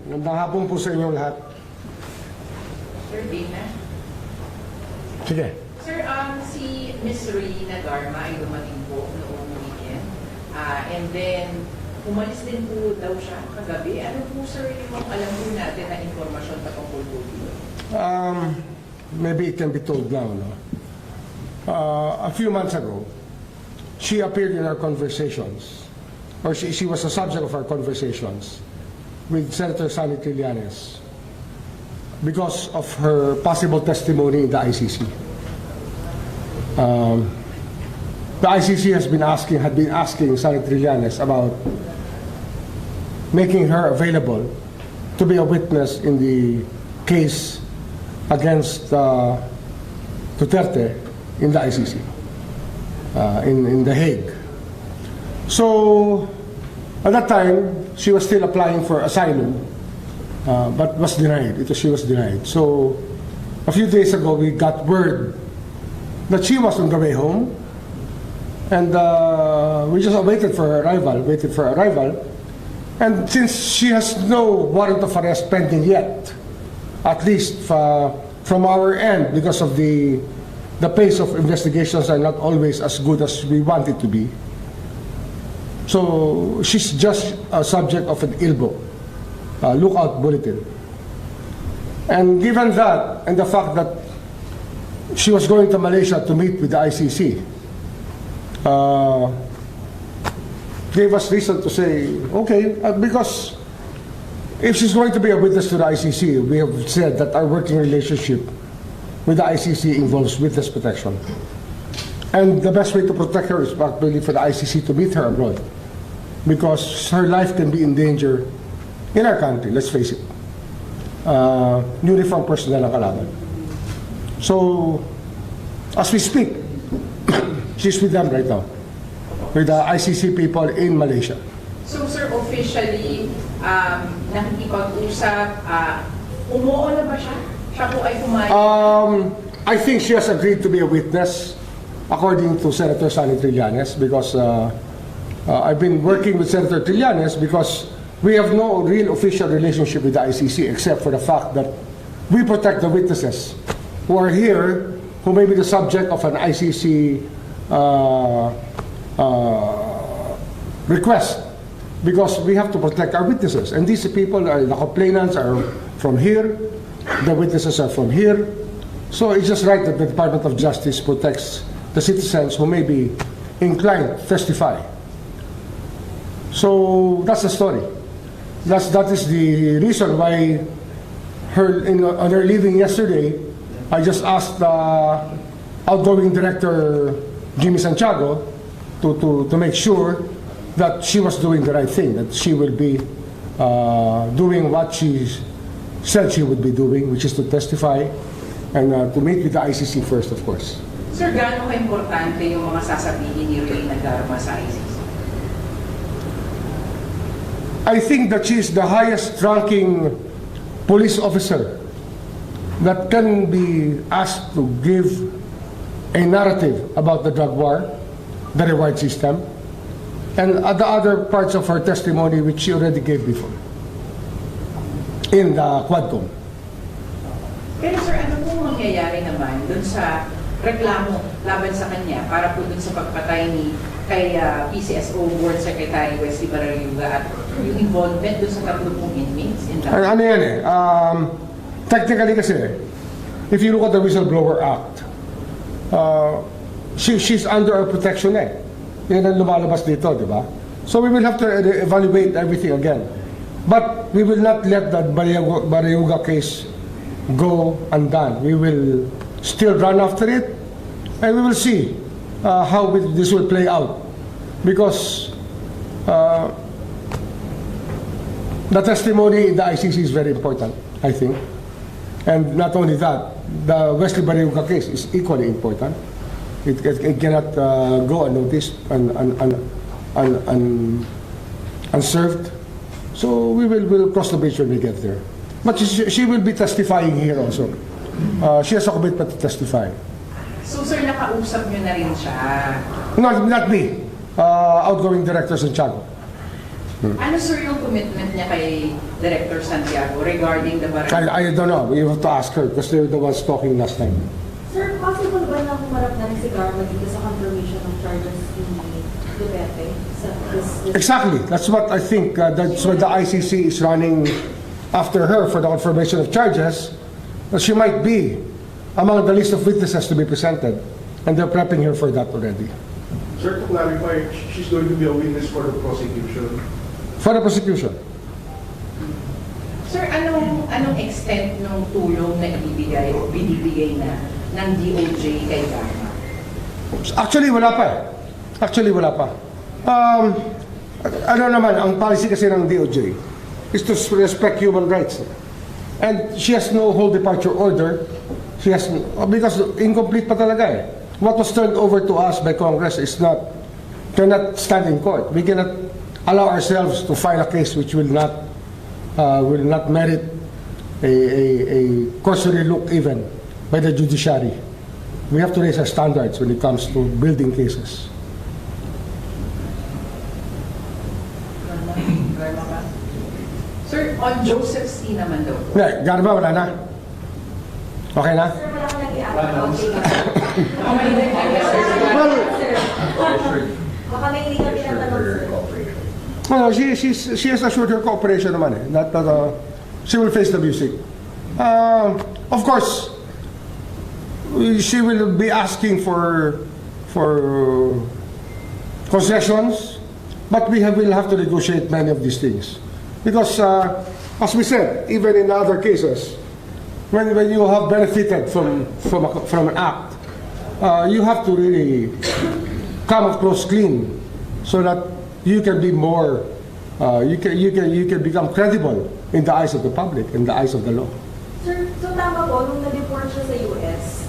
Magandang hapon po sa inyong lahat. Sir Dana? Sige. Sir, si Miss Reyna Garma ay dumating po noong weekend. And then, umalis din po daw siya kagabi. Ano po, sir, yung alam po natin na informasyon patungkol po dito? Maybe it can be told now. No? A few months ago, she appeared in our conversations, or she was the subject of our conversations with Senator Sani Trillanes because of her possible testimony in the ICC. The ICC had been asking Sani Trillanes about making her available to be a witness in the case against Duterte in the ICC, in The Hague. So, at that time, she was still applying for asylum, but was denied. She was denied. So, a few days ago, we got word that she was on the way home, and we just waited for her arrival, and since she has no warrant of arrest pending yet, at least from our end, because of the pace of investigations are not always as good as we want it to be. So she's just a subject of an ILBO, lookout bulletin. And given that, and the fact that she was going to Malaysia to meet with the ICC, gave us reason to say, okay, because if she's going to be a witness to the ICC, we have said that our working relationship with the ICC involves witness protection. And the best way to protect her is probably for the ICC to meet her abroad, because her life can be in danger in our country, let's face it. Uniform personnel ang kalaban. So, as we speak, she's with them right now, with the ICC people in Malaysia. So, sir, officially, nakikipag-usap, umuo na ba siya? Siya po ay pumayag? I think she has agreed to be a witness, according to Senator Sani Trillanes, because I've been working with Senator Trillanes because we have no real official relationship with the ICC except for the fact that we protect the witnesses who are here, who may be the subject of an ICC request, because we have to protect our witnesses. And these people, the complainants are from here, the witnesses are from here. So it's just right that the Department of Justice protects the citizens who may be inclined to testify. So that's the story. That is the reason why on her leaving yesterday, I just asked outgoing director Jimmy Santiago to make sure that she was doing the right thing, that she will be doing what she said she would be doing, which is to testify and to meet with the ICC first, of course. Sir, gaano ka-importante yung mga sasabihin ni Reyna Garma sa ICC? I think that she is the highest ranking police officer that can be asked to give a narrative about the drug war, the reward system, and the other parts of her testimony which she already gave before in the Quadcom. Pero sir, ano pong mangyayari naman dun sa reklamo laban sa kanya para po dun sa pagpatay kay PCSO Board Secretary Wesley Barayuga at yung involvement dun sa 30 inmates in that? Ano yan eh, technically kasi, if you look at the Whistleblower Act, she's under our protection eh. Yan ang lumalabas dito, di ba? So we will have to evaluate everything again. But we will not let that Barayuga case go undone. We will still run after it, and we will see how this will play out. Because the testimony in the ICC is very important, I think. And not only that, the Wesley Barayuga case is equally important. It cannot go unnoticed and unserved. So we'll cross the bridge when we get there. But she will be testifying here also. She has a commitment to testify. So sir, nakausap niyo na rin siya? Not me. Outgoing Director Santiago. Ano sir yung commitment niya kay Director Santiago regarding the barangay? I don't know. You have to ask her because they're the ones talking last time. Sir, possible ba na humarap na rin si Garma dito sa confirmation of charges ni Duterte? Exactly. That's what I think. That's why the ICC is running after her for the confirmation of charges. She might be among the list of witnesses to be presented, and they're prepping her for that already. Sir, to clarify, she's going to be a witness for the prosecution. For the prosecution. Sir, anong extent ng tulong na binibigay na ng DOJ kay Garma? Actually, wala pa eh. Actually, wala pa. Ano naman, ang policy kasi ng DOJ is to respect human rights. And she has no whole departure order. She has, because incomplete pa talaga eh. What was turned over to us by Congress is cannot stand in court. We cannot allow ourselves to file a case which will not merit a cursory look even by the judiciary. We have to raise our standards when it comes to building cases. Garma ba? Sir, on Joseph C. naman daw. Yeah, Garma, wala na? Okay na? Sir, wala ka nag-i-act. Well, Baka may hindi ka tinatanong, sir. no, she has assured her cooperation naman eh. That she will face the music. Of course, she will be asking for concessions, but will have to negotiate many of these things. Because, as we said, even in other cases, when you have benefited from an act, you have to really come up close clean so that you can be more, you can become credible in the eyes of the public, in the eyes of the law. Sir, so tama po, nung na-deport siya sa US,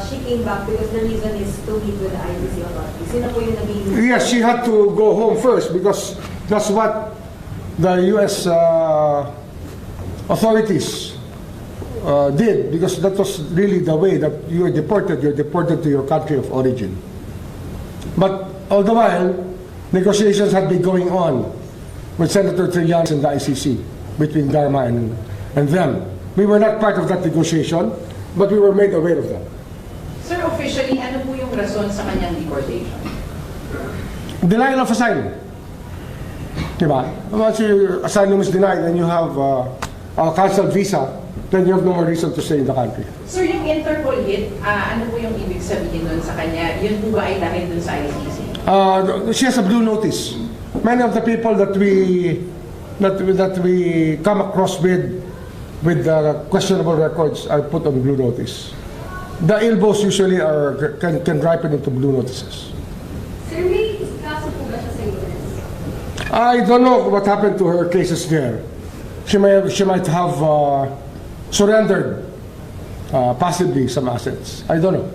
she came back because the reason is to meet with the ICC authorities. Sino po yung naging... Yes, she had to go home first because that's what the US authorities did, because that was really the way that you're deported to your country of origin. But all the while, negotiations had been going on with Senator Trillanes and the ICC between Garma and them. We were not part of that negotiation, but we were made aware of that. Sir, officially, ano po yung rason sa kanyang deportation? Denial of asylum. Diba? Once your asylum is denied and you have a cancelled visa, then you have no more reason to stay in the country. Sir, yung Interpol hit, ano po yung ibig sabihin nun sa kanya? Yun po ba ay dahil dun sa ICC? She has a blue notice. Many of the people that we come across with questionable records are put on blue notice. The ilbos usually can ripen into blue notices. Sir, may kaso po ba siya sa US? I don't know what happened to her cases there. She might have surrendered possibly some assets. I don't know.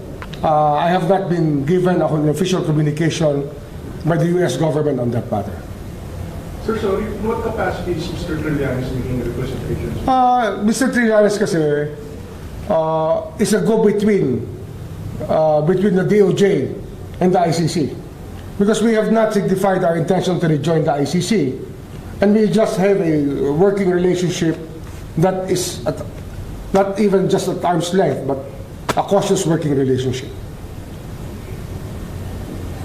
I have not been given an official communication by the US government on that matter. Sir, sorry, in what capacity is Mr. Trillanes making representations? Mr. Trillanes kasi is a go-between between the DOJ and the ICC. Because we have not signified our intention to rejoin the ICC, and we just have a working relationship that is not even just at arm's length, but a cautious working relationship.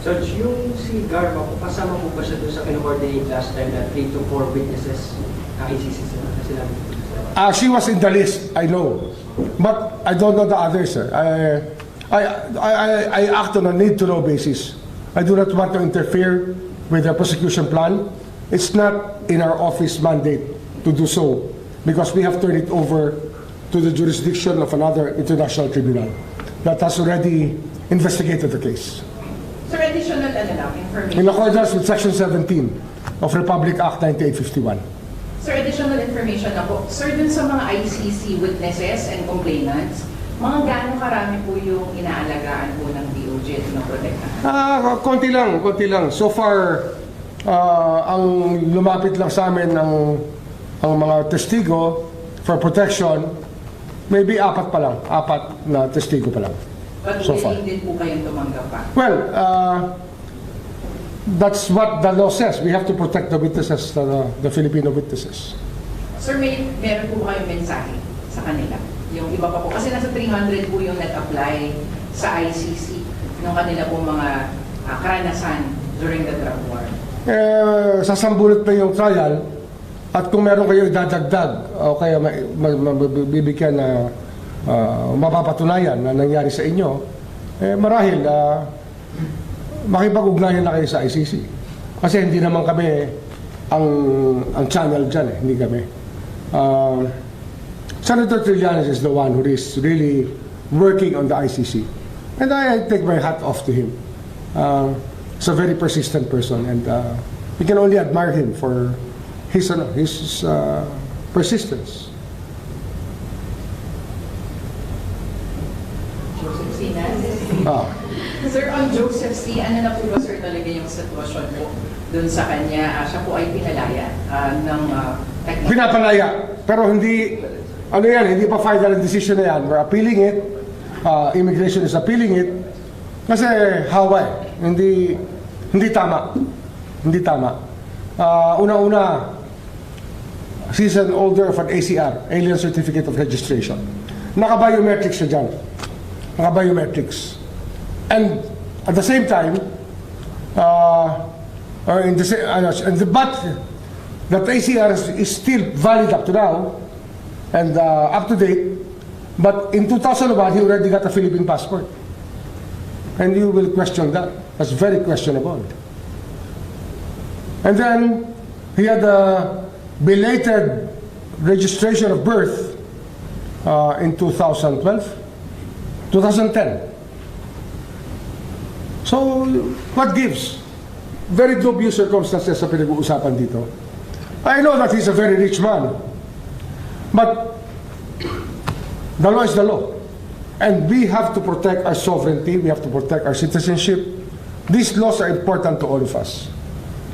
Judge, yung si Garma, kasama po ba siya doon sa kino-coordinate last time na 3 to 4 witnesses na ICC sila? She was in the list, I know. But I don't know the others, sir. I act on a need-to-know basis. I do not want to interfere with the prosecution plan. It's not in our office mandate to do so because we have turned it over to the jurisdiction of another international tribunal that has already investigated the case. Sir, additional information. In accordance with Section 17 of Republic Act 9851. Sir, additional information na po. Sir, dun sa mga ICC witnesses and complainants, mga gaano karami po yung inaalagaan po ng DOJ na protektahan? Konti lang. So far, ang lumapit lang sa amin ang mga testigo for protection, maybe 4 na testigo pa lang. But So far. willing din po kayong tumanggap pa? Well, That's what the law says. We have to protect the witnesses, the Filipino witnesses. Sir, meron po kayong mensahe sa kanila? Yung iba pa po, kasi nasa 300 po yung nag-apply sa ICC ng kanila po mga karanasan during the drug war. Sasambulit pa yung trial at kung meron kayo idadagdag o kaya bibigyan na mapapatunayan na nangyari sa inyo, marahil makipag-ugnayan na kayo sa ICC. Kasi hindi naman kami ang channel dyan, hindi kami. Senator Trillanes is the one who is really working on the ICC. And I take my hat off to him. He's a very persistent person, and we can only admire him for his persistence. Joseph C. Nancy. Ah. Sir, on Joseph C., ano na po ba sir talaga yung sitwasyon po dun sa kanya? Siya po ay pinalaya ng Pinapalaya, pero hindi, ano yan, hindi pa final decision na yan. We're appealing it. Immigration is appealing it. Kasi Hawaii, hindi tama. Hindi tama. Una-una, she's an holder of an ACR, Alien Certificate of Registration. Naka-biometrics siya dyan. Naka-biometrics. And at the same time, but that ACR is still valid up to now and up to date. But in 2001, he already got a Philippine passport. And you will question that. That's very questionable. And then he had a belated registration of birth in 2012, 2010. So, what gives? Very dubious circumstances sa pinag-uusapan dito. I know that he's a very rich man, but the law is the law. And we have to protect our sovereignty, we have to protect our citizenship. These laws are important to all of us.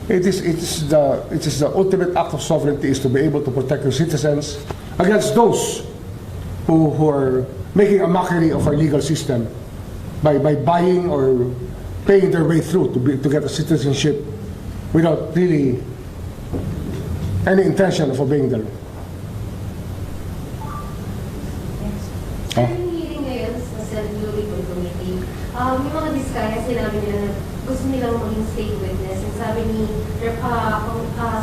It is the ultimate act of sovereignty is to be able to protect your citizens against those who are making a mockery of our legal system by buying or paying their way through to get a citizenship without really any intention of obeying the law. Sa hearing ngayon sa Senate Committee, may mga diskaya sinabi nila na gusto nilang maging state witness. And sabi ni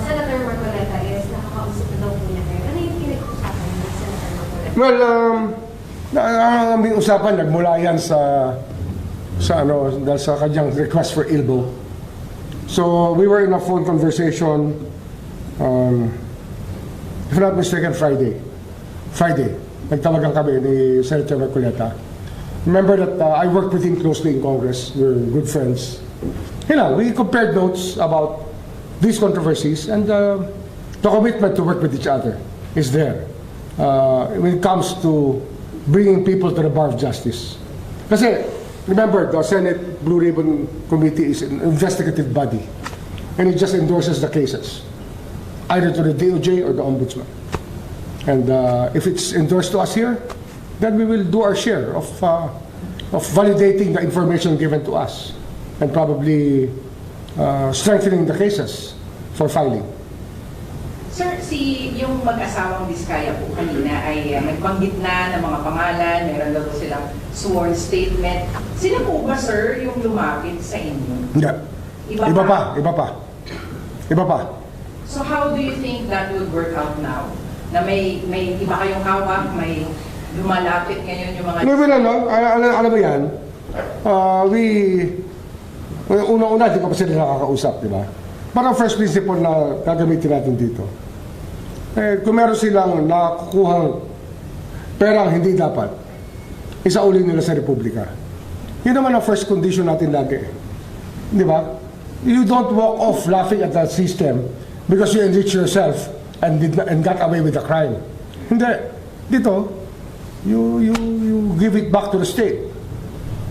Senator Marcoleta is nakakausap na daw po niya kayo. Ano yung pinag-usapan ni Senator Marcoleta? Well, ang aming usapan nagmula yan dahil sa kanyang request for ILBO. So we were in a phone conversation, if not mistaken, Friday. Nagtawagan kami ni Senator Marcoleta. Remember that I worked with him closely in Congress. We're good friends. You know, we compared notes about these controversies, and the commitment to work with each other is there when it comes to bringing people to the bar of justice. Kasi, remember, the Senate Blue Ribbon Committee is an investigative body, and it just endorses the cases, either to the DOJ or the Ombudsman. And if it's endorsed to us here, then we will do our share of validating the information given to us and probably strengthening the cases for filing. Sir, yung mag-asawang Diskaya po kanina ay nagbanggit na ng mga pangalan, meron daw silang sworn statement. Sila po ba, sir, yung lumapit sa inyo? Hindi. Iba pa. So how do you think that would work out now? Na may iba kayong hawak, may lumalapit ngayon yung mga... Alam mo yan, una-una, di ko pa sila nakakausap, di ba? Parang first principle na gagamitin natin dito. Kung meron silang nakukuhang perang hindi dapat, isauli nila sa Republika. Yun naman ang first condition natin lagi. Di ba? You don't walk off laughing at that system because you enrich yourself and got away with the crime. Hindi. Dito, you give it back to the state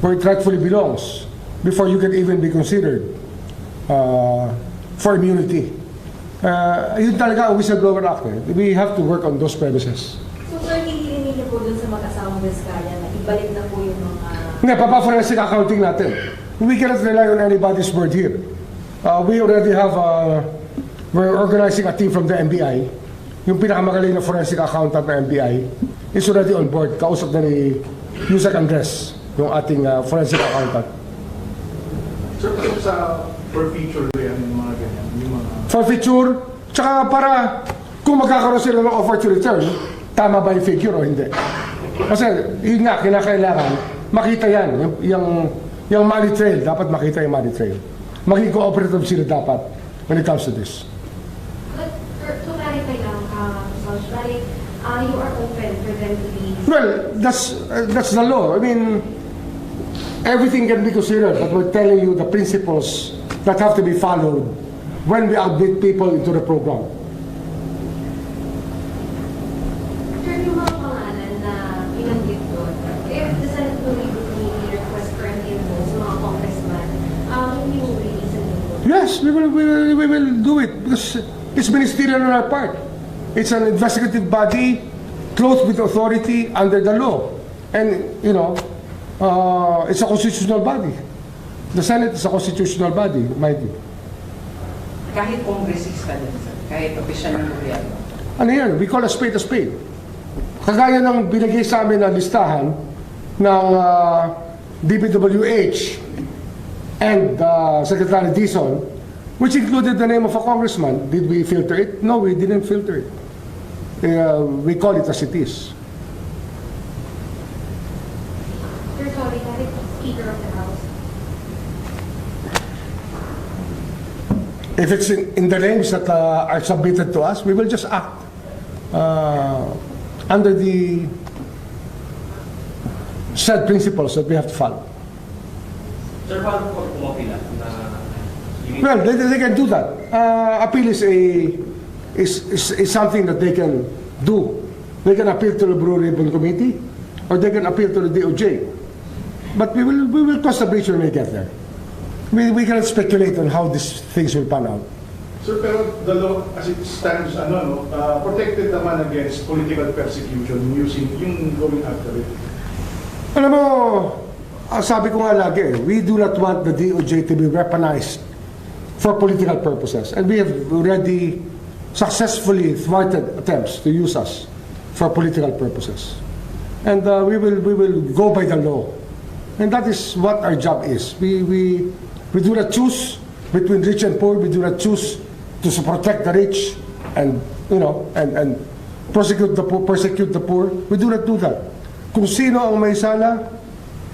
where it rightfully belongs before you can even be considered for immunity. Yun talaga ang whistleblower act. We have to work on those premises. So sir, hindi niyo po dun sa mag-asawang Diskaya na ibalik na po yung mga... Hindi, papa-forensic accounting natin. We cannot rely on anybody's word here. We already have, we're organizing a team from the NBI. Yung pinakamagaling na forensic accountant ng NBI is already on board. Kausap na ni Yusek Andres, yung ating forensic accountant. Sir, kasi sa forfeiture yan, yung mga ganyan, yung mga... Forfeiture, tsaka para kung magkakaroon sila ng offer to return, tama ba yung figure o hindi? Kasi yun nga, kinakailangan, makita yan, yung money trail, dapat makita yung money trail. Maging cooperative sila dapat when it comes to this. But to clarify lang, Sarge, bali, you are open for them to be... Well, that's the law. I mean, everything can be considered, but we're telling you the principles that have to be followed when we admit people into the program. Sir, yung mga pangalan na pinanggit doon, if the Senate Committee request for an info sa mga congressman, hindi mo release an info? Yes, we will do it because it's ministerial on our part. It's an investigative body clothed with authority under the law. And, you know, it's a constitutional body. The Senate is a constitutional body, mind you. Kahit congressista din, sir. Kahit opisyal ng gobyerno. Ano yan? We call a spade a spade. Kagaya ng binigay sa amin na listahan ng DPWH and Secretary Dizon, which included the name of a congressman. Did we filter it? No, we didn't filter it. We call it as it is. Sir, sorry, kahit Speaker of the House. If it's in the names that are submitted to us, we will just act under the said principles that we have to follow. Sir, paano po pumapila na... Well, they can do that. Appeal is something that they can do. They can appeal to the Blue Ribbon Committee, or they can appeal to the DOJ. But we will cross the bridge when we get there. We cannot speculate on how these things will pan out. Sir, pero the law, as it stands, protected naman against political persecution using yung going after it. Alam mo, sabi ko nga lagi, we do not want the DOJ to be weaponized for political purposes. And we have already successfully thwarted attempts to use us for political purposes. And we will go by the law. And that is what our job is. We do not choose between rich and poor. We do not choose to protect the rich and, you know, and persecute the poor. We do not do that. Kung sino ang may sala,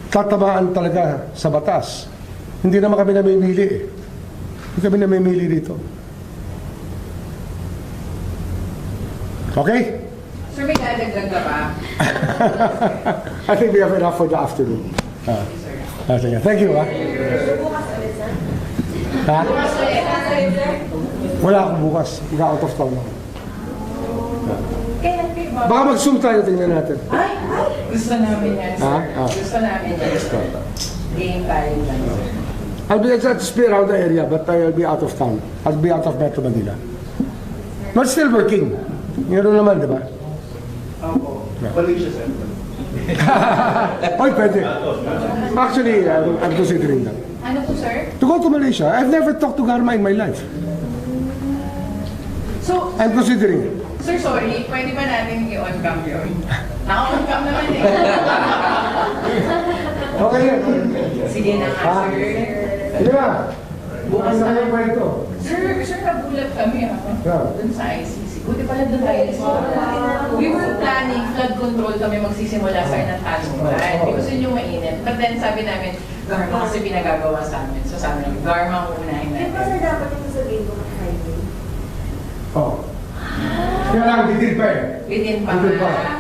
tatamaan talaga sa batas. Hindi naman kami namimili eh. Hindi kami namimili dito. Okay? Sir, may dadagdag ka pa? I think we have enough for the afternoon. Sir. Thank you. Ha? Wala akong bukas. Out of town ako. Kailan kayo ba? Baka mag-zoom tayo, tingnan natin. Ay! Gusto namin yan, sir. Ah? Gusto namin yan. Game tayo dyan, sir. I'll be just be around the area, but I'll be out of town. I'll be out of Metro Manila. But still working. Yun naman, di ba? Opo. Malaysia Central. Oy, pwede. Actually, I'm considering that. Ano po, sir? To go to Malaysia. I've never talked to Garma in my life. So, I'm considering it. sir, sorry, pwede ba natin i-on-cam yun? Naka-on-cam naman eh. Okay yan. Sige na nga, Ah. sir. Sige na. Bukas na yung kwento. Sir, nagulat kami Yeah. dun sa ICC. Buti pala dun tayo We were planning flood control kami magsisimula sa ng Talunan. Because yun yung mainit. But then sabi namin, Garma kasi pinagagawa sa amin. So sabi namin, Garma ang unahin Di ba natin. sir, dapat ito sabihin ko ng Friday? Oh. Kaya lang, bitin pa eh. Within pa Within pa. nga.